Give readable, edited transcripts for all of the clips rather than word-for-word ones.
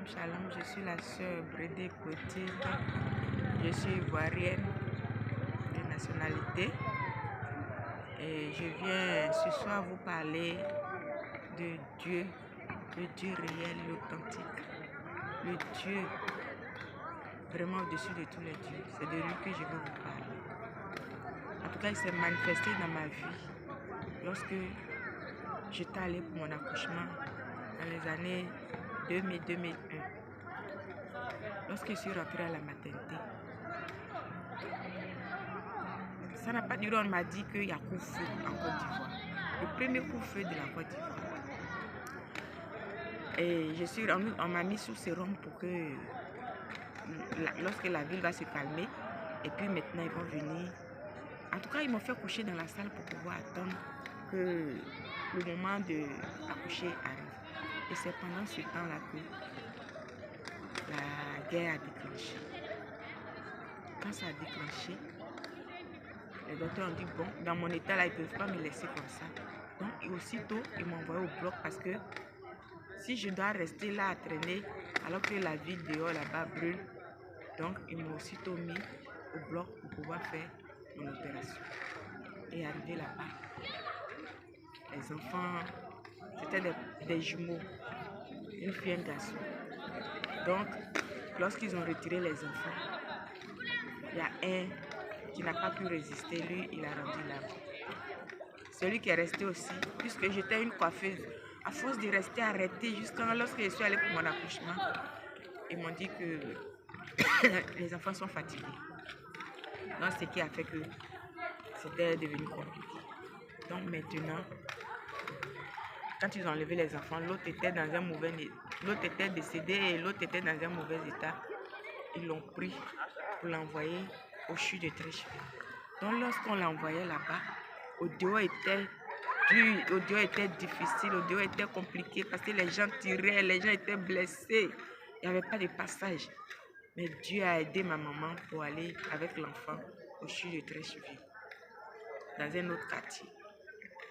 Shalom, je suis la sœur Brédé Clotilde, je suis ivoirienne de nationalité et je viens ce soir vous parler de Dieu, le Dieu réel et authentique, le Dieu vraiment au-dessus de tous les dieux. C'est de lui que je veux vous parler. En tout cas, il s'est manifesté dans ma vie lorsque j'étais allée pour mon accouchement dans les années 2000-2001. Lorsque je suis rentrée à la maternité, ça n'a pas duré, on m'a dit qu'il y a coup-feu en Côte d'Ivoire. Le premier coup-feu de la Côte d'Ivoire. Et on m'a mis sous sérum pour que lorsque la ville va se calmer, et puis maintenant ils vont venir. En tout cas, ils m'ont fait coucher dans la salle pour pouvoir attendre que le moment d'accoucher arrive. Et c'est pendant ce temps-là que la guerre a déclenché. Quand ça a déclenché, les docteurs ont dit, bon, dans mon état là, ils ne peuvent pas me laisser comme ça. Donc, aussitôt, ils m'ont envoyé au bloc parce que si je dois rester là à traîner, alors que la ville dehors là-bas brûle, donc ils m'ont aussitôt mis au bloc pour pouvoir faire mon opération. Et arrivé là-bas, les enfants, c'était des jumeaux, une fille et un garçon. Donc, lorsqu'ils ont retiré les enfants, il y a un qui n'a pas pu résister, lui, il a rendu l'âme. Celui qui est resté aussi, puisque j'étais une coiffeuse, à force de rester arrêtée jusqu'à lorsque je suis allée pour mon accouchement, ils m'ont dit que les enfants sont fatigués. Donc, ce qui a fait que c'était devenu compliqué. Donc maintenant, quand ils ont enlevé les enfants, l'autre était dans un mauvais état, l'autre était décédé et l'autre était dans un mauvais état. Ils l'ont pris pour l'envoyer au CHU de Trécheville. Donc lorsqu'on l'envoyait là-bas, au dehors était dur, au dehors était difficile, au dehors était compliqué parce que les gens tiraient, les gens étaient blessés. Il n'y avait pas de passage. Mais Dieu a aidé ma maman pour aller avec l'enfant au CHU de Trécheville, dans un autre quartier.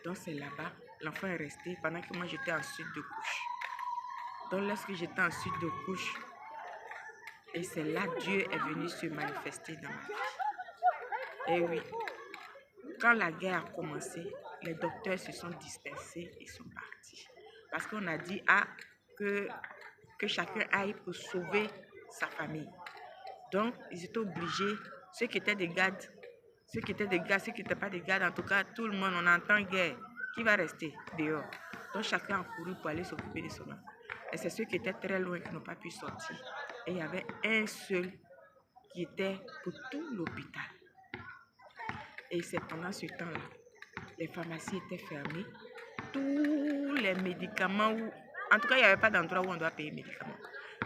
Donc c'est là-bas, l'enfant est resté pendant que moi j'étais en suite de couche. Donc lorsque j'étais en suite de couche, et c'est là Dieu est venu se manifester dans ma vie. Et oui, quand la guerre a commencé, les docteurs se sont dispersés et sont partis. Parce qu'on a dit que chacun aille pour sauver sa famille. Donc ils étaient obligés, ceux qui étaient des gardes, ceux qui n'étaient pas des gardes, en tout cas tout le monde, on entend guerre. Qui va rester dehors? Donc chacun a couru pour aller s'occuper de son enfant. Et c'est ceux qui étaient très loin qui n'ont pas pu sortir. Et il y avait un seul qui était pour tout l'hôpital. Et c'est pendant ce temps-là, les pharmacies étaient fermées. Tous les médicaments, en tout cas il n'y avait pas d'endroit où on doit payer les médicaments.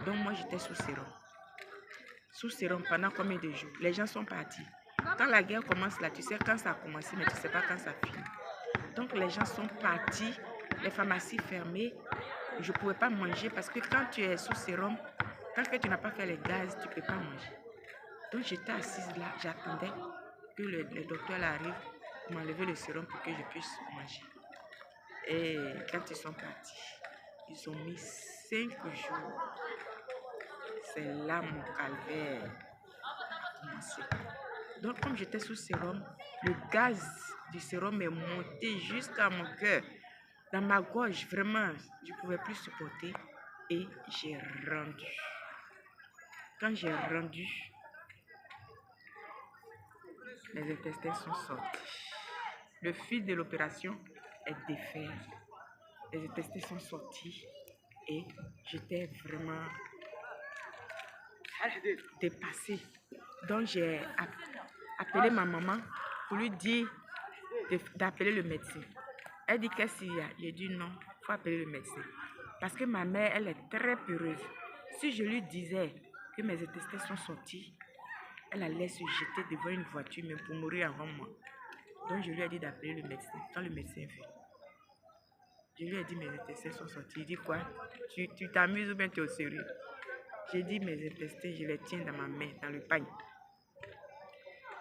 Donc moi j'étais sous sérum. Sous sérum pendant combien de jours? Les gens sont partis. Quand la guerre commence là, tu sais quand ça a commencé, mais tu ne sais pas quand ça finit. Donc les gens sont partis, les pharmacies fermées. Je ne pouvais pas manger parce que quand tu es sous sérum, tant que tu n'as pas fait les gaz, tu ne peux pas manger. Donc j'étais assise là, j'attendais que le docteur arrive pour m'enlever le sérum pour que je puisse manger. Et quand ils sont partis, ils ont mis 5 jours. C'est là mon calvaire a commencé. Donc comme j'étais sous sérum, le gaz du sérum est monté jusqu'à mon cœur. Dans ma gorge, vraiment, je ne pouvais plus supporter et j'ai rendu. Quand j'ai rendu, les intestins sont sortis. Le fil de l'opération est défait. Les intestins sont sortis et j'étais vraiment dépassée. Donc j'ai appelé ma maman pour lui dire d'appeler le médecin. Elle dit qu'est-ce qu'il y a? J'ai dit non, il faut appeler le médecin. Parce que ma mère, elle est très peureuse. Si je lui disais que mes intestins sont sortis, elle allait se jeter devant une voiture, mais pour mourir avant moi. Donc je lui ai dit d'appeler le médecin. Quand le médecin est venu, je lui ai dit mes intestins sont sortis. Il dit quoi? Tu t'amuses ou bien tu es au sérieux? J'ai dit mes intestins, je les tiens dans ma main, dans le pagne.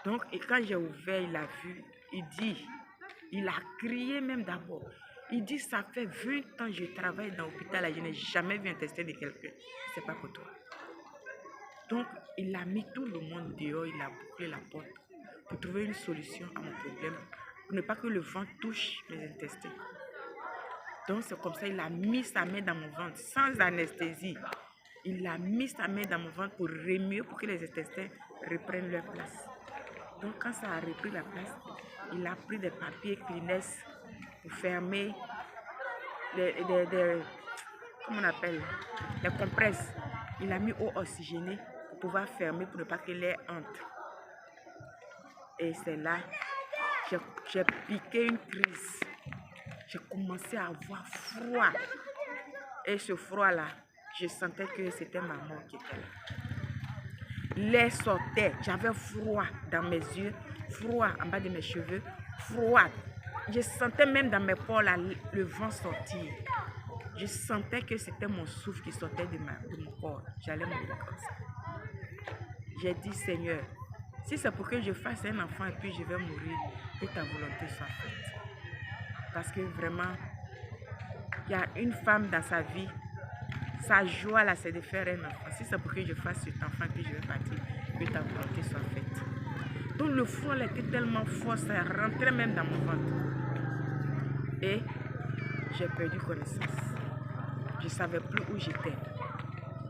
Donc, et quand j'ai ouvert, il a vu, il dit, il a crié même d'abord. Il dit, ça fait 20 ans que je travaille dans l'hôpital, je n'ai jamais vu un testin de quelqu'un. C'est pas pour toi. Donc, il a mis tout le monde dehors, il a bouclé la porte pour trouver une solution à mon problème, pour ne pas que le vent touche mes intestins. Donc, c'est comme ça, il a mis sa main dans mon ventre, sans anesthésie. Il a mis sa main dans mon ventre pour remuer, pour que les intestins reprennent leur place. Donc, quand ça a repris la place, il a pris des papiers Kleenex pour fermer comment on appelle, les compresses. Il a mis eau oxygénée pour pouvoir fermer, pour ne pas que l'air entre. Et c'est là, j'ai piqué une crise. J'ai commencé à avoir froid. Et ce froid-là, je sentais que c'était ma mort qui était là. L'air sortait, j'avais froid dans mes yeux, froid en bas de mes cheveux, froid. Je sentais même dans mes pores là, le vent sortir. Je sentais que c'était mon souffle qui sortait de mon corps. J'allais mourir comme ça. J'ai dit, Seigneur, si c'est pour que je fasse un enfant et puis je vais mourir, que ta volonté soit faite. Parce que vraiment, il y a une femme dans sa vie, sa joie là, c'est de faire un enfant. Si c'est pour que je fasse cet enfant et puis je vais partir, que ta volonté soit faite. Donc le froid là était tellement fort, ça rentrait même dans mon ventre. Et j'ai perdu connaissance. Je ne savais plus où j'étais.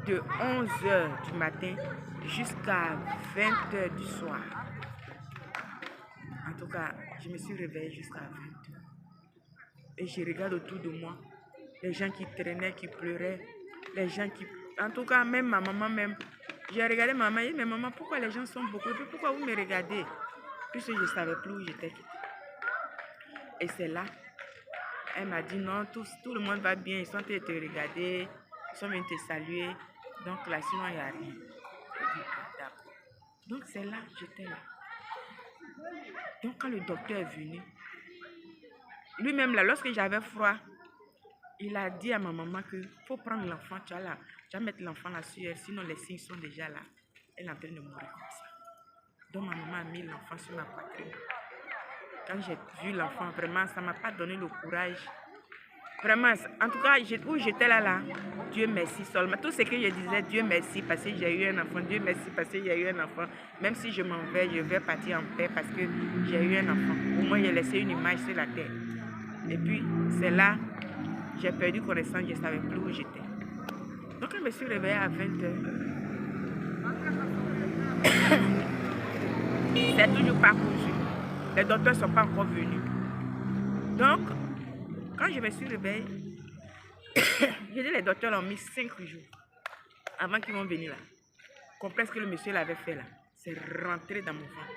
De 11 h du matin jusqu'à 20 h du soir. En tout cas, je me suis réveillée jusqu'à 20 h. Et je regarde autour de moi, les gens qui traînaient, qui pleuraient, les gens qui... En tout cas, même ma maman, même... J'ai regardé ma maman et dit, mais maman, pourquoi les gens sont beaucoup? Et puis pourquoi vous me regardez? Puisque je ne savais plus où j'étais. Et c'est là, elle m'a dit, non, tout le monde va bien, ils sont en train de te regarder, ils sont venus te saluer. Donc là, sinon, il n'y a rien. Donc c'est là, j'étais là. Donc quand le docteur est venu, lui-même là, lorsque j'avais froid, il a dit à ma maman qu'il faut prendre l'enfant, tu vas mettre l'enfant là sur elle, sinon les signes sont déjà là. Elle est en train de mourir comme ça. Donc ma maman a mis l'enfant sur ma poitrine. Quand j'ai vu l'enfant, vraiment, ça ne m'a pas donné le courage. Vraiment, en tout cas, où j'étais là, Dieu merci seulement. Tout ce que je disais, Dieu merci parce que j'ai eu un enfant, Dieu merci parce que j'ai eu un enfant. Même si je m'en vais, je vais partir en paix parce que j'ai eu un enfant. Au moins, j'ai laissé une image sur la terre. Et puis, c'est là, j'ai perdu connaissance, je ne savais plus où j'étais. Donc, je me suis réveillée à 20 h. C'est toujours pas cousu. Les docteurs ne sont pas encore venus. Donc, quand je me suis réveillée, j'ai dit les docteurs l'ont mis 5 jours avant qu'ils vont venir là. Comprenez ce que le monsieur l'avait fait là. C'est rentré dans mon ventre.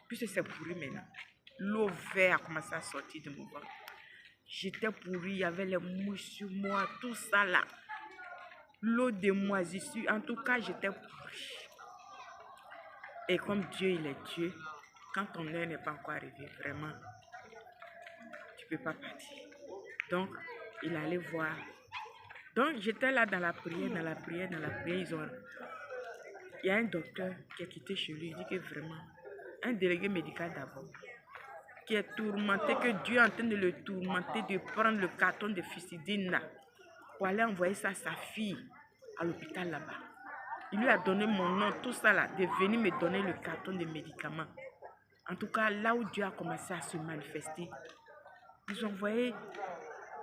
Puis c'est pourri maintenant. L'eau verte a commencé à sortir de mon ventre. J'étais pourri, il y avait les mouches sur moi, tout ça là. L'eau de moisissure, en tout cas j'étais pourri. Et comme Dieu il est Dieu, quand ton heure n'est pas encore arrivée, vraiment, tu ne peux pas partir. Donc, il allait voir. Donc, j'étais là dans la prière. Il y a un docteur qui est quitté chez lui. Il dit que vraiment, un délégué médical d'abord, qui est tourmenté, que Dieu est en train de le tourmenter, de prendre le carton de Fusidine là, pour aller envoyer ça à sa fille à l'hôpital là-bas. Il lui a donné mon nom, tout ça là, de venir me donner le carton de médicaments. En tout cas, là où Dieu a commencé à se manifester, ils ont envoyé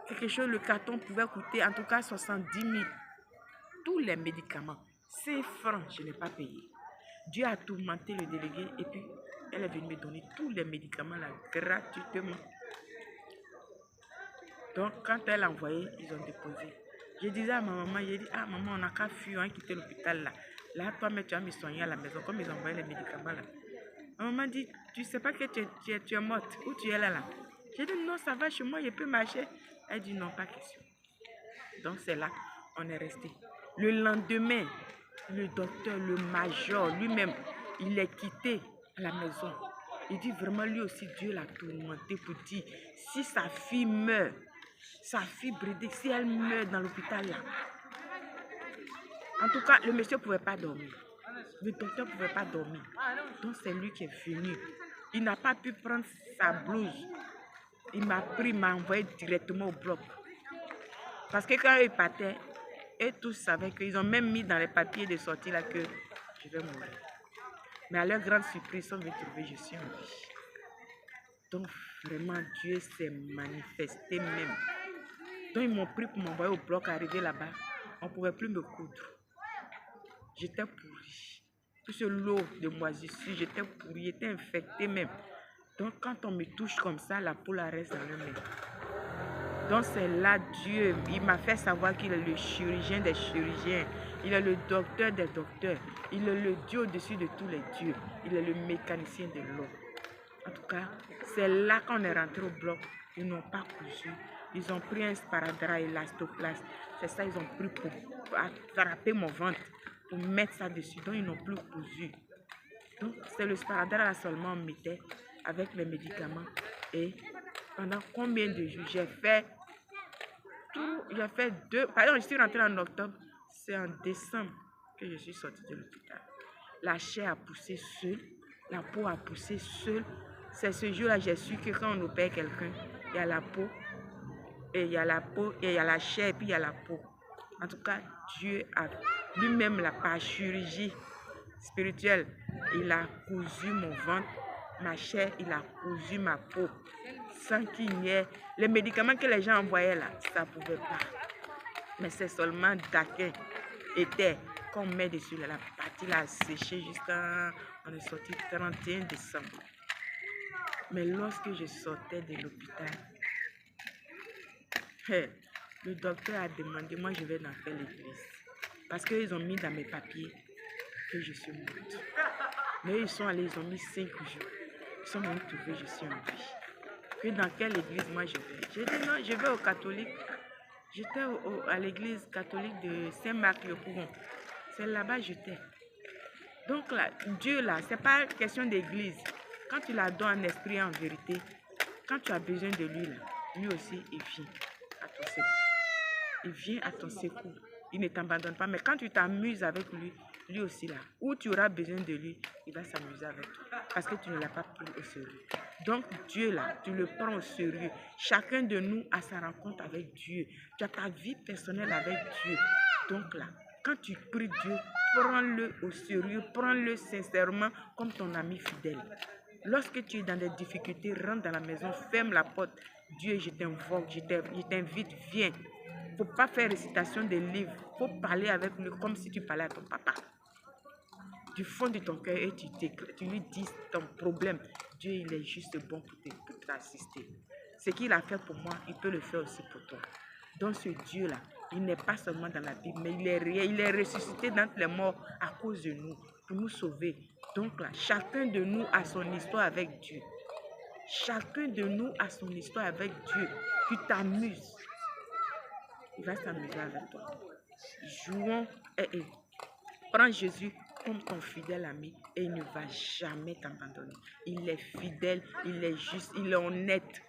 quelque chose, le carton pouvait coûter en tout cas 70 000. Tous les médicaments, 5 francs, je n'ai pas payé. Dieu a tourmenté le délégué et puis elle est venue me donner tous les médicaments là gratuitement. Donc quand elle a envoyé, ils ont déposé. Je disais à ma maman, j'ai dit, ah maman, on n'a qu'à fuir, on a quitté l'hôpital là. Là, toi, mais tu vas me soigner à la maison, comme ils ont envoyé les médicaments là. Ma maman dit, tu sais pas que tu es morte, où tu es là. J'ai dit, non, ça va chez moi, je peux marcher. Elle dit, non, pas question. Donc c'est là, on est resté. Le lendemain, le docteur, le major, lui-même, il est quitté à la maison. Il dit vraiment, lui aussi, Dieu l'a tourmenté pour dire, si sa fille meurt, sa fille bridée, si elle meurt dans l'hôpital là. En tout cas, le monsieur ne pouvait pas dormir. Le docteur ne pouvait pas dormir. Donc c'est lui qui est venu. Il n'a pas pu prendre sa blouse il m'a pris, il m'a envoyé directement au bloc. Parce que quand ils partaient, et tous savaient qu'ils ont même mis dans les papiers de sortie là que je vais mourir. Mais à leur grande surprise, ils sont venus trouver, je suis en vie. Donc vraiment, Dieu s'est manifesté même. Donc ils m'ont pris pour m'envoyer au bloc, arrivé là-bas, on ne pouvait plus me coudre. J'étais pourrie. Tout ce lot de moisissures, j'étais pourrie, j'étais infectée même. Donc quand on me touche comme ça, la peau la reste dans le nez. Donc c'est là Dieu, il m'a fait savoir qu'il est le chirurgien des chirurgiens. Il est le docteur des docteurs. Il est le Dieu au-dessus de tous les dieux. Il est le mécanicien de l'eau. En tout cas, c'est là qu'on est rentré au bloc. Ils n'ont pas cousu. Ils ont pris un sparadrap élastoplast. C'est ça, ils ont pris pour attraper mon ventre, pour mettre ça dessus. Donc, ils n'ont plus cousu. Donc, c'est le sparadrap là seulement on mettait avec les médicaments. Et pendant combien de jours j'ai fait tout, j'ai fait deux. Par exemple, je suis rentrée en octobre. C'est en décembre que je suis sortie de l'hôpital. La chair a poussé seule. La peau a poussé seule. C'est ce jour-là j'ai su que quand on opère quelqu'un, il y a la peau, et il y a la peau, et il y a la chair, et puis il y a la peau. En tout cas, Dieu a lui-même, par chirurgie spirituelle, il a cousu mon ventre, ma chair, il a cousu ma peau, sans qu'il y ait... Les médicaments que les gens envoyaient là, ça ne pouvait pas. Mais c'est seulement Daquin, était, qu'on met dessus, la partie là a séché jusqu'à... On est sorti le 31 décembre. Mais lorsque je sortais de l'hôpital, le docteur a demandé, moi je vais dans quelle église. Parce qu'ils ont mis dans mes papiers que je suis morte. Mais ils sont allés, ils ont mis 5 jours. Ils sont venus trouver, je suis en vie. Puis dans quelle église moi je vais? J'ai dit non, je vais au catholique. J'étais à l'église catholique de Saint-Marc-le-Couvent. C'est là-bas que j'étais. Donc là, Dieu là, c'est pas question d'église. Quand tu l'adores en esprit et en vérité, quand tu as besoin de lui là, lui aussi il vient à ton secours. Il vient à ton secours. Il ne t'abandonne pas. Mais quand tu t'amuses avec lui, lui aussi là, où tu auras besoin de lui, il va s'amuser avec toi. Parce que tu ne l'as pas pris au sérieux. Donc Dieu là, tu le prends au sérieux. Chacun de nous a sa rencontre avec Dieu. Tu as ta vie personnelle avec Dieu. Donc là, quand tu pries Dieu, prends-le au sérieux, prends-le sincèrement comme ton ami fidèle. Lorsque tu es dans des difficultés, rentre dans la maison, ferme la porte. Dieu, je t'invoque, je t'invite, viens. Il ne faut pas faire récitation des livres. Il faut parler avec lui comme si tu parlais à ton papa. Du fond de ton cœur, et tu lui dis ton problème. Dieu, il est juste bon pour t'assister. Ce qu'il a fait pour moi, il peut le faire aussi pour toi. Donc ce Dieu-là, il n'est pas seulement dans la Bible, mais il est réel. Il est ressuscité d'entre les morts à cause de nous, pour nous sauver. Donc là, chacun de nous a son histoire avec Dieu. Chacun de nous a son histoire avec Dieu. Tu t'amuses. Il va s'amuser avec toi. Jouons et prends Jésus comme ton fidèle ami et il ne va jamais t'abandonner. Il est fidèle, il est juste, il est honnête.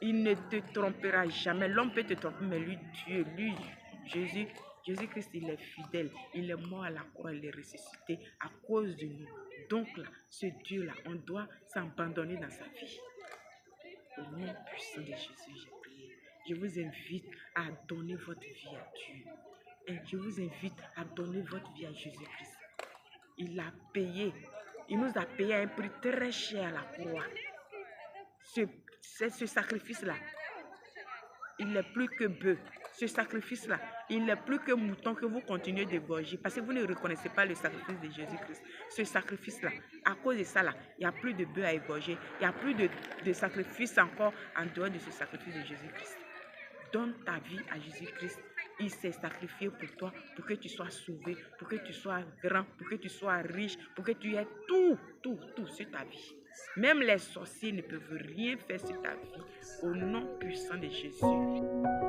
Il ne te trompera jamais. L'homme peut te tromper, mais lui, Dieu, lui, Jésus-Christ, il est fidèle. Il est mort à la croix, il est ressuscité à cause de nous. Donc là, ce Dieu-là, on doit s'abandonner dans sa vie. Au nom puissant de Jésus, j'ai prié. Je vous invite à donner votre vie à Dieu. Et je vous invite à donner votre vie à Jésus-Christ. Il a payé. Il nous a payé à un prix très cher à la croix. Ce sacrifice-là, il n'est plus que bœuf. Ce sacrifice-là, il n'est plus que mouton que vous continuez d'égorger parce que vous ne reconnaissez pas le sacrifice de Jésus-Christ. Ce sacrifice-là, à cause de ça, là, il n'y a plus de bœuf à égorger. Il n'y a plus de sacrifice encore en dehors de ce sacrifice de Jésus-Christ. Donne ta vie à Jésus-Christ. Il s'est sacrifié pour toi, pour que tu sois sauvé, pour que tu sois grand, pour que tu sois riche, pour que tu aies tout sur ta vie. Même les sorciers ne peuvent rien faire sur ta vie. Au nom puissant de Jésus.